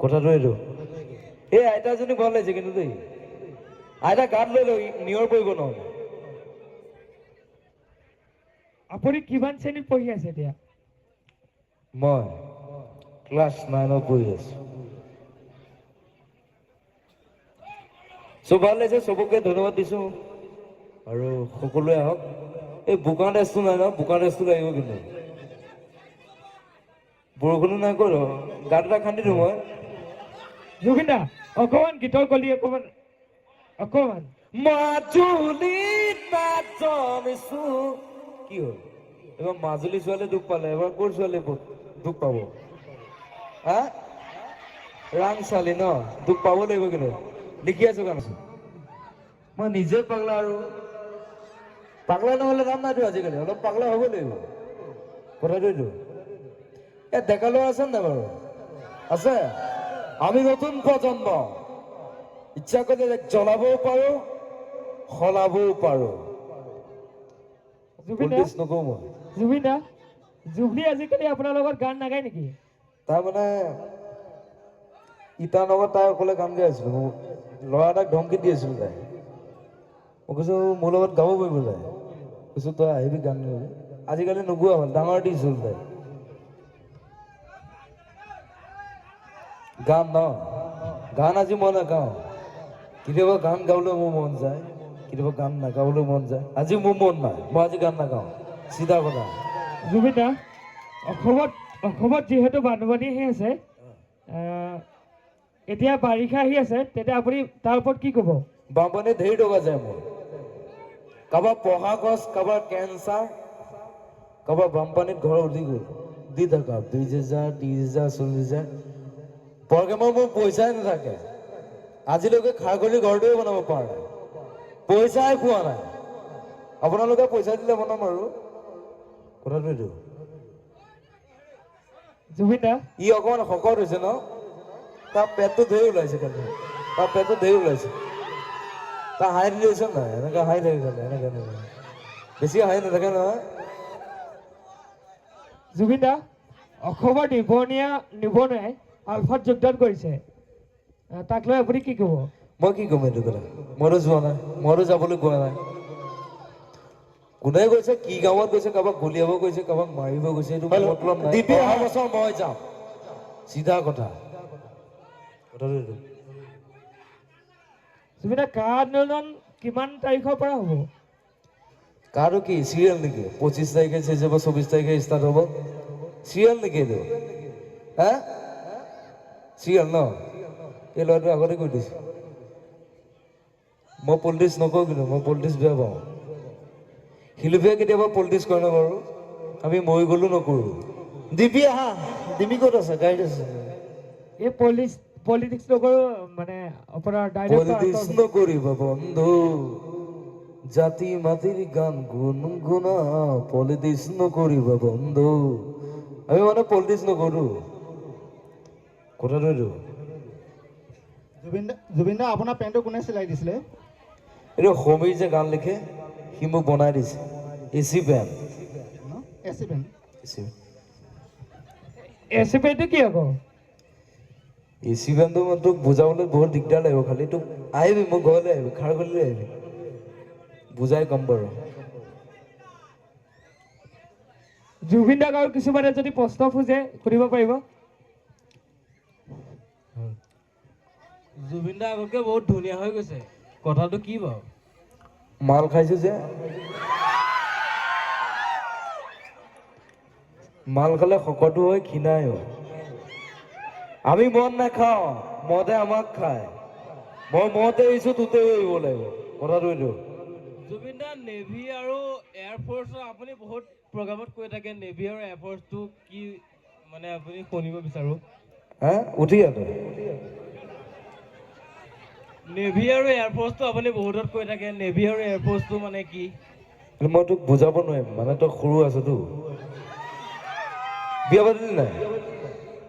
কথাটো এইটো এই আইতাজনী ভাল লাগিছে কিন্তু দেই আইতা গাত লৈ লৈ নিয়ৰ পৰিব নহ'লে আপুনি কিমান শ্ৰেণীত পঢ়ি আছে এতিয়া মই ক্লাছ 9 পঢ়ি আছো চব ভাল লাগিছে চবকে ধন্যবাদ দিছো আৰু সকলোৱে আহক এই বোকা ড্ৰেছটো নাই ন বোকা ড্ৰেছটো লাগিব কিন্তু বৰষুণো নাই কৰ গাত এটা খান্দি দিওঁ মই জুবিন দা অকমান গীতৰ কলি অকমান মাজুলীত জন্মিছো কি হ'ল এবাৰ মাজুলী ছোৱালী দুখ পালে এবাৰ ক'ৰ ছোৱালী দুখ পাব হা ৰাং ছোৱালী ন দুখ পাব লাগিব কিন্তু লিখি আছো গান মই নিজে পাগলা আৰু পাগলা নহ'লে কাম নাইতো আজিকালি অলপ পাগলা হ'ব লাগিব কথাটো এইটো ডেকা ল'ৰা আছে নাই বাৰু আছে আমি নতুন প্ৰজন্ম ইচ্ছা কৰিলে জ্বলাবও পাৰো সলাবও পাৰো পলিটিক্স নকওঁ মই জুবিন দা জুবলি আজিকালি আপোনাৰ লগত গান নাগায় নেকি তাৰমানে ইটাৰ লগত তাই অকলে গান গাই আছিলো মোক ল'ৰা এটাক ধমকি দি আছিলো তাই মই কৈছো মোৰ লগত গাব পাৰিব তাই কৈছো তই আহিবি গান গাবি আজিকালি নোগোৱা হ'ল ডাঙৰ দিছ হ'ল তাই গান ন গান আজি মই নাগাওঁ কেতিয়াবা গান গাবলৈ মোৰ মন যায় কেতিয়াবা গান নাগাবলৈ মন যায় আজি মোৰ মন নাই মই আজি গান নাগাওঁ চিধা কথা জুবিন দা অসমত যিহেতু বানপানী আহি আছে এতিয়া বাৰিষা আহি আছে তেতিয়া আপুনি তাৰ ওপৰত কি ক'ব বানপানী ধেৰ টকা যায় মোৰ কাৰোবাৰ পঢ়া খৰচ কাৰোবাৰ কেঞ্চাৰ কাৰোবাৰ বানপানীত ঘৰ উঠি গ'ল দি থাকা 20,000 30,000 40,000 প্ৰগ্ৰেমৰ মোৰ পইচাই নাথাকে আজিলৈকে খাৰঘৰলি ঘৰটোৱে বনাব পৰা নাই পইচাই পোৱা নাই আপোনালোকে পইচা দিলে বনাম আৰু কথাটো এইটো জুবিন দা ই অকণমান শকত হৈছে ন তাৰ পেটটো ধেৰ ওলাইছে খালি তাৰ পেটটো ধেৰ ওলাইছে তাৰ হাঁহি দিছে নাই এনেকৈ হাঁহি থাকে খালি এনেকৈ বেছি হাঁহি নাথাকে নহয় জুবিন দা অসমৰ নিবনুৱাই আলফাত যোগদান কৰিছে তাক লৈ আপুনি কি ক'ব মই কি ক'ম এইটো কথা মইতো যোৱা নাই মইতো যাবলৈ কোৱা নাই কোনে গৈছে কি গাঁৱত গৈছে কাৰোবাক গুলিয়াব গৈছে কাৰোবাক মাৰিব গৈছে এইটো মতলব নাই অহা বছৰ মই যাম চিধা কথা কথাটো এইটো জুবিন দা কা আন্দোলন কিমান তাৰিখৰ পৰা হ'ব কাৰো কি চিৰিয়েল নেকি 25 তাৰিখে শেষ হ'ব 24 তাৰিখে ষ্টাৰ্ট হ'ব চিৰিয়েল নেকি এইটো হা চিৰিয়েল ন এই ল'ৰাটো আগতে কৈ দিছে মই পলিটিক্স নকৰোঁ কিন্তু মই পলিটিক্স বেয়া পাওঁ শিলুফে কেতিয়াবা পলিটিক্স কৰে ন বাৰু আমি মৰি গ'লো নকৰোঁ দিবি আহা দিবি ক'ত আছে গাড়ীত আছে এই পলিটিক্স নকৰোঁ মানে আপোনাৰ পলিটিক্স নকৰিবা বন্ধু জাতি মাটিৰ গান গুণগুণা পলিটিক্স নকৰিবা বন্ধু আমি মানে পলিটিক্স নকৰোঁ কথাটো এইটো জুবিন দা আপোনাৰ পেণ্টটো কোনে চিলাই দিছিলে এইটো সমীৰ যে গান লিখে সি মোক বনাই দিছে AC pant AC pant AC পেণ্টটো কি আকৌ এচি পেণ্টটো মই তোক বুজাবলৈ বহুত দিগদাৰ লাগিব খালি তোক আহিবি মোৰ ঘৰলৈ আহিবি খাৰঘৰলৈ আহিবি বুজাই ক'ম বাৰু জুবিন দাক আৰু কিছুমানে যদি প্ৰশ্ন খোজে সুধিব পাৰিব জুবিন দা আগতকে বহুত ধুনীয়া হৈ গৈছে কথাটো কি বাৰু মাল খাইছো যে মাল খালে শকতো হয় ক্ষীণাই হয় আমি মদ নাখাওঁ মদে আমাক খায় মই মদ এৰিছো তোতে এৰিব লাগিব কথাটো এইটো জুবিন দা নেভি আৰু এয়াৰফ'ৰ্চৰ আপুনি বহুত প্ৰগ্ৰামত কৈ থাকে নেভি আৰু এয়াৰফ'ৰ্চটো কি মানে আপুনি শুনিব বিচাৰোঁ হা উঠি আছে নেভি আৰু এয়াৰফ'ৰ্চটো আপুনি বহুতত কৈ থাকে নেভি আৰু এয়াৰফ'ৰ্চটো মানে কি মই তোক বুজাব নোৱাৰিম মানে তই সৰু আছতো বিয়া পাতিলি নাই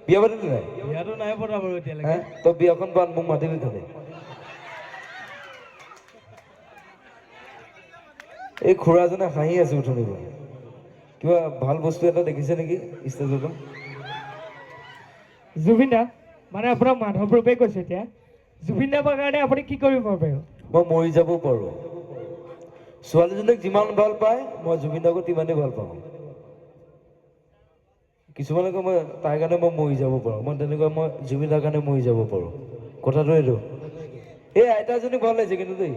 বিয়াটো নাই পতা বাৰু এতিয়ালৈকে তই বিয়াখন পাত মোক মাতিবি খালি এই খুৰাজনে হাঁহি আছে উঠনিব কিবা ভাল বস্তু এটা দেখিছে নেকি ষ্টেজত জুবিন দা মানে আপোনাক মাধৱ ৰূপে কৈছে এতিয়া জুবিন দাৰ কাৰণে আপুনি কি কৰিব পাৰে মই মৰি যাব পাৰোঁ ছোৱালীজনীক যিমান ভাল পায় মই জুবিন দাকো তিমানেই ভাল পাওঁ কিছুমানে কয় মই তাইৰ কাৰণে মই মৰি যাব পাৰোঁ মই তেনেকুৱা মই জুবিন দাৰ কাৰণে মৰি যাব পাৰোঁ কথাটো এইটো এই আইতাজনী ভাল লাগিছে কিন্তু দেই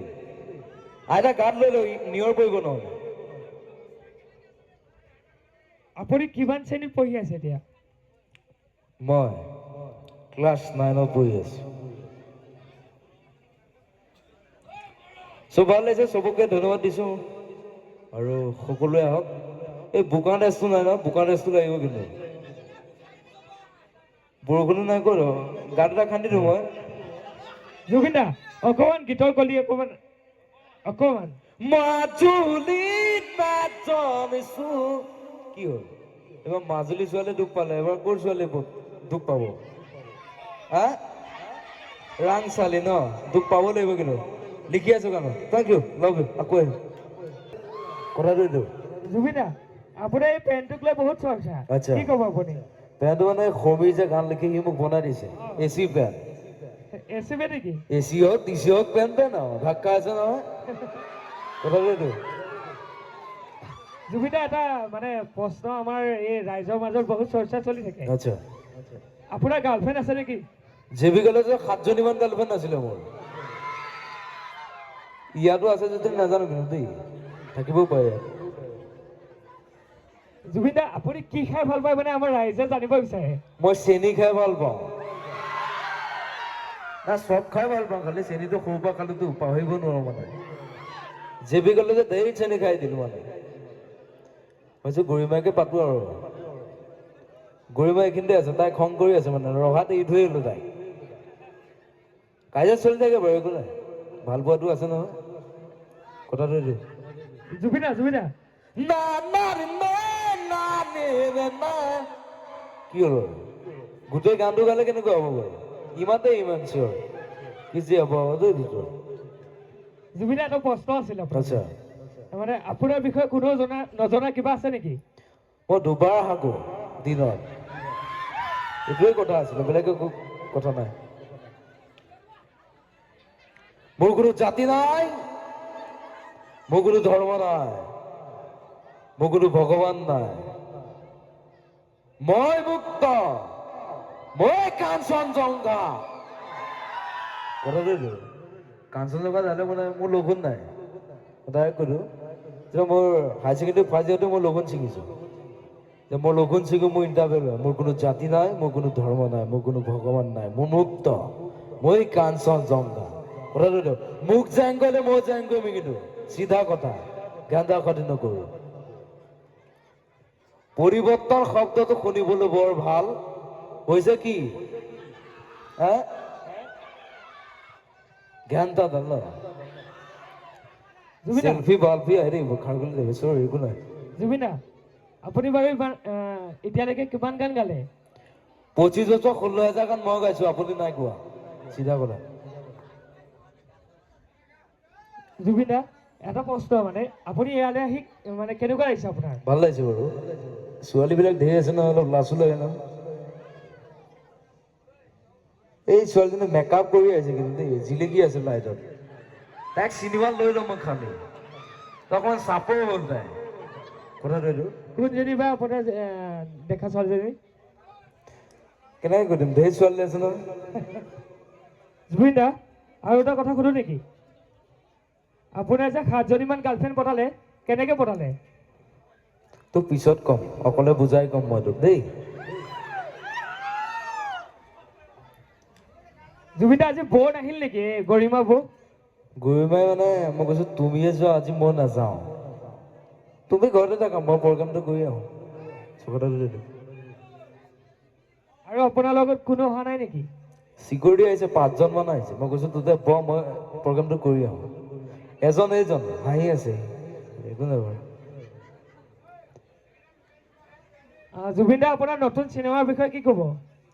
আইতা গাত লৈ লৈ নিয়ৰ পৰিব নহ'লে আপুনি কিমান শ্ৰেণীত পঢ়ি আছে এতিয়া মই ক্লাছ 9ত পঢ়ি আছোঁ চব ভাল লাগিছে চবকে ধন্যবাদ দিছোঁ আৰু সকলোৱে আহক এই বোকা ড্ৰেছটো নাই ন বোকা ড্ৰেছটো লাগিব কিন্তু বৰষুণো নাই কৰ গাত এটা খান্দি দিওঁ মই জুবিন দা অকণমান গীতৰ কলি অকণমান মাজুলীত জমিছো কি হ'ল এবাৰ মাজুলী ছোৱালীয়ে দুখ পালে এবাৰ ক'ৰ ছোৱালীয়ে দুখ পাব হা ৰাং চালি ন দুখ পাব লাগিব কিন্তু লিখি আছো গান থেংক ইউ লাভ ইউ আকৌ আহিম কথাটো এইটো জুবিন দা আপোনাৰ এই পেণ্টটোক লৈ বহুত চৰ্চা আচ্ছা। কি ক'ব আপুনি পেণ্টটো মানে সমীৰ যে গান লিখি সি মোক বনাই দিছে এচি পেণ্ট এচিবে নেকি এচি হওক ডিচি হওক পেণ্ট পেণ্ট আৰু ধাক্কা আছে নহয় কথাটো এইটো জুবিন দা এটা মানে প্ৰশ্ন আমাৰ এই ৰাইজৰ মাজত বহুত চৰ্চা চলি থাকে আচ্ছা আপোনাৰ গাৰ্লফ্ৰেণ্ড আছে নেকি জেবি কলেজৰ 7জনীমান গাৰ্লফ্ৰেণ্ড আছিলে মোৰ ইয়াতো আছে যদি নাজানো কিন্তু দেই থাকিবও পাৰে জুবিন দা আপুনি কি খাই ভাল পায় মানে আমাৰ ৰাইজে জানিব বিচাৰে মই চেনি খাই ভাল পাওঁ না চব খাই ভাল পাওঁ খালি চেনিটো সৰুৰ পৰা খালোতো পাহৰিব নোৱাৰো মানে জেবি কলেজে ধেৰ চেনি খাই দিলো মানে ভাবিছো গৰিমাকে পাতো আৰু গৰিমা এইখিনিতে আছে তাই খং কৰি আছে মানে ৰহাত এৰি থৈ আহিলো তাই কাজিয়া চলি থাকে বাৰু একো নাই ভাল পোৱাটো আছে নহয় কথাটো এইটো জুবিন দা কি হ'ল গোটেই গানটো গালে কেনেকুৱা হ'ব বাৰু ইমান চিয়ৰ কি যে হ'ব জুবিন দা এটা প্ৰশ্ন আছিল আপোনাৰ আচ্ছা মানে আপোনাৰ বিষয়ে কোনো নজনা কিবা আছে নেকি মই দুবাৰ হাকো দিনত এইটোৱে কথা আছিলে বেলেগ একো কথা নাই মোৰ কোনো জাতি নাই মোৰ কোনো ধৰ্ম নাই মোৰ কোনো ভগৱান নাই মই মুক্ত মই কাঞ্চনজংঘা কথাটো এইটো কাঞ্চনজংঘা জানে মানে মোৰ লঘোণ নাই ডাইৰেক্ট ক'লো যেতিয়া মোৰ হায়াৰ ছেকেণ্ডেৰী ফাৰ্ষ্ট ইয়েৰতে মই লঘোণ ছিঙিছোঁ যে মই লঘোণ ছিঙো মোৰ ইণ্টাৰভিউ লয় মোৰ কোনো জাতি নাই মোৰ কোনো ধৰ্ম নাই মোৰ কোনো ভগৱান নাই মোৰ মুক্ত মই কাঞ্চনজংঘা কথাটো এইটো মোক জেং কৰিলে মই জেং কৰিম কিন্তু চিধা কথা জ্ঞান দাসতি নকৰোঁ পৰিৱৰ্তন শব্দটো শুনিবলৈ বৰ ভাল হৈছে কি জ্ঞান দাদা ন সেলফি বাল্ফি হেৰি খাৰ কৰি দেবে চৰি একো নাই জুবিন দা আপুনি বাৰু এতিয়ালৈকে কিমান গান গালে 25 বছৰ 16,000 গান মই গাইছো আপুনি নাই কোৱা চিধা কথা জুবিন দা এটা প্ৰশ্ন মানে আপুনি ইয়ালৈ আহি মানে কেনেকুৱা লাগিছে আপোনাৰ ভাল লাগিছে বাৰু ছোৱালীবিলাক ধেৰ আছে ন অলপ লাচো লাগে ন এই ছোৱালীজনী মেকআপ কৰি আহিছে কিন্তু দেই জিলিকি আছে লাইটত তাইক চিনেমা লৈ ল'ম মই খালি তই অকণমান চাপৰ হ'ল তাই কথাটো এইটো কোনজনী বা আপোনাৰ দেখা ছোৱালীজনী কেনেকৈ কৈ দিম ধেৰ ছোৱালী আছে নহয় জুবিন দা আৰু এটা কথা সুধো নেকি আপোনাৰ যে 7জনীমান গাৰ্লফ্ৰেণ্ড পতালে কেনেকৈ পতালে তোক পিছত ক'ম অকলে বুজাই ক'ম মই তোক দেই জুবিন দা আজি বৌ নাহিল নেকি গৰিমা বৌ গৰিমাই মানে মই কৈছো তুমিয়ে যোৱা আজি মই নাযাওঁ তুমি ঘৰতে থাকা মই প্ৰগ্ৰামটো কৰি আহোঁ কথাটো এইটো আৰু আপোনাৰ লগত কোনো অহা নাই নেকি চিকিউৰিটি আহিছে 5জন মান আহিছে মই কৈছো তোতে মই প্ৰগ্ৰামটো কৰি আহোঁ এজন হাঁহি আছে একো নাই বাৰু জুবিন দা আপোনাৰ নতুন চিনেমাৰ বিষয়ে কি ক'ব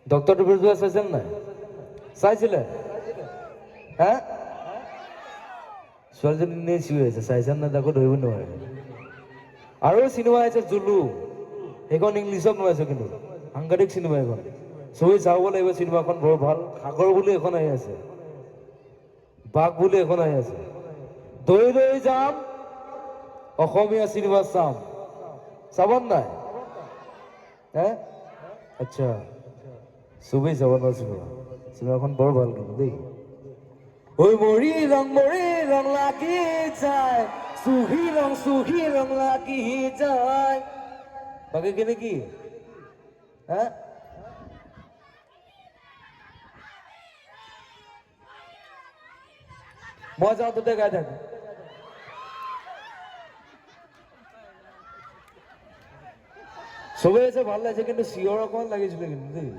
ডক্টৰ ডিব্ৰুগড় চাইছে নাই চাইছিলে হা ছোৱালীজনী এনেই চিঞৰি আছে চাইছে নাই তাকো ধৰিব নোৱাৰে আৰু চিনেমা আহিছে জুলু সেইখন ইংলিছত নোৱাৰিছে কিন্তু সাংঘাতিক চিনেমা এখন চবেই চাব লাগিব চিনেমাখন বৰ ভাল সাগৰ বুলি এখন আহি আছে বাঘ বুলি এখন আহি আছে দৈ দৈ যাম অসমীয়া চিনেমা চাম চাব নাই হে আচ্ছা চবেই চাব ন চিনেমাখন বৰ ভাল কিন্তু দেই ঐ মৰি ৰং লাগি যায় চুহি ৰং লাগি যায় বাকীখিনি কি হা মই যাওঁ তোতে গাই থাকো চবেই আছে ভাল লাগিছে কিন্তু চিঞৰ অকমান লাগিছিলে কিন্তু দেই